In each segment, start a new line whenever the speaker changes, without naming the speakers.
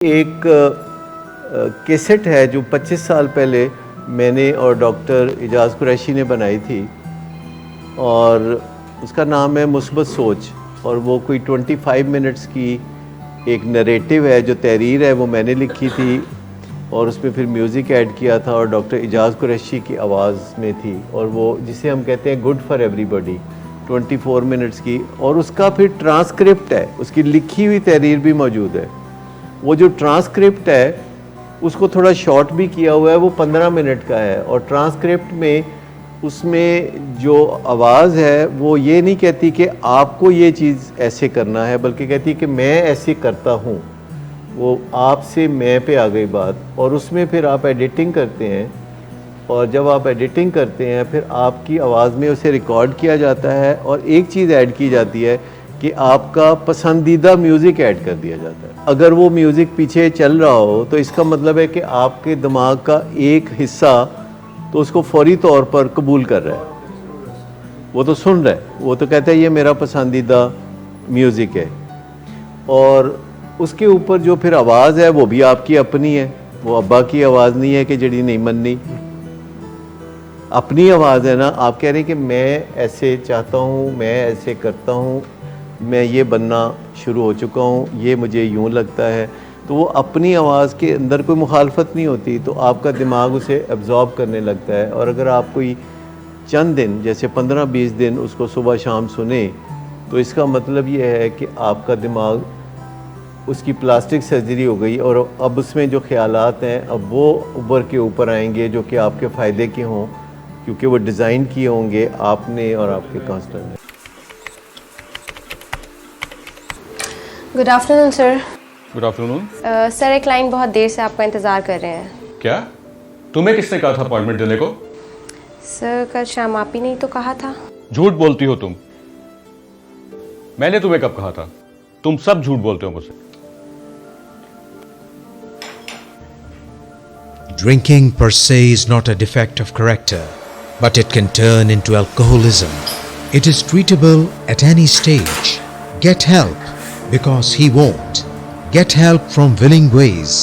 ایک کیسٹ ہے جو 25 سال پہلے میں نے اور ڈاکٹر اعجاز قریشی نے بنائی تھی، اور اس کا نام ہے مثبت سوچ، اور وہ کوئی 25 منٹس کی ایک نریٹو ہے جو تحریر ہے، وہ میں نے لکھی تھی اور اس میں پھر میوزک ایڈ کیا تھا اور ڈاکٹر اعجاز قریشی کی آواز میں تھی، اور وہ جسے ہم کہتے ہیں good for every body, 24 minutes کی، اور اس کا پھر ٹرانسکرپٹ ہے، اس کی لکھی ہوئی تحریر بھی موجود ہے۔ وہ جو ٹرانسکرپٹ ہے اس کو تھوڑا شارٹ بھی کیا ہوا ہے، وہ 15 منٹ کا ہے، اور ٹرانسکرپٹ میں اس میں جو آواز ہے وہ یہ نہیں کہتی کہ آپ کو یہ چیز ایسے کرنا ہے، بلکہ کہتی ہے کہ میں ایسے کرتا ہوں، وہ آپ سے میں پہ آ گئی بات، اور اس میں پھر آپ ایڈیٹنگ کرتے ہیں، اور جب آپ ایڈیٹنگ کرتے ہیں پھر آپ کی آواز میں اسے ریکارڈ کیا جاتا ہے، اور ایک چیز ایڈ کی جاتی ہے کہ آپ کا پسندیدہ میوزک ایڈ کر دیا جاتا ہے۔ اگر وہ میوزک پیچھے چل رہا ہو تو اس کا مطلب ہے کہ آپ کے دماغ کا ایک حصہ تو اس کو فوری طور پر قبول کر رہا ہے، وہ تو سن رہا ہے، وہ تو کہتا ہے یہ میرا پسندیدہ میوزک ہے، اور اس کے اوپر جو پھر آواز ہے وہ بھی آپ کی اپنی ہے، وہ ابا کی آواز نہیں ہے کہ جڑی نہیں مننی، اپنی آواز ہے نا۔ آپ کہہ رہے ہیں کہ میں ایسے چاہتا ہوں، میں ایسے کرتا ہوں، میں یہ بننا شروع ہو چکا ہوں، یہ مجھے یوں لگتا ہے، تو وہ اپنی آواز کے اندر کوئی مخالفت نہیں ہوتی، تو آپ کا دماغ اسے ایبزارب کرنے لگتا ہے، اور اگر آپ کوئی چند دن جیسے 15-20 دن اس کو صبح شام سنیں تو اس کا مطلب یہ ہے کہ آپ کا دماغ اس کی پلاسٹک سرجری ہو گئی، اور اب اس میں جو خیالات ہیں اب وہ ابھر کے اوپر آئیں گے جو کہ آپ کے فائدے کے ہوں، کیونکہ وہ ڈیزائن کیے ہوں گے آپ نے اور آپ کے کانسٹر نے۔
گڈ آفٹر نون سر۔
گڈ آفٹر نون
سر، ایک کلائنٹ بہت دیر سے آپ کا انتظار کر رہے ہیں۔
کیا تمہیں کس نے کہا تھا اپائنٹمنٹ دینے کو؟
سر کل شام آپ ہی نے تو کہا تھا۔
جھوٹ بولتی ہو تم، میں نے تمہیں کب کہا تھا؟ تم سب جھوٹ بولتے ہو مجھ سے۔
Drinking per se is not a defect of character, but it can turn into alcoholism. It is treatable at any stage. Get help, because he won't. Get help from willing ways.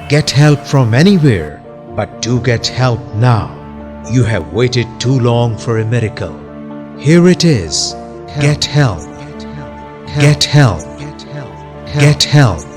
Get help from anywhere, but do get help now. You have waited too long for a miracle. Here it is. Get help. Get help. Get help.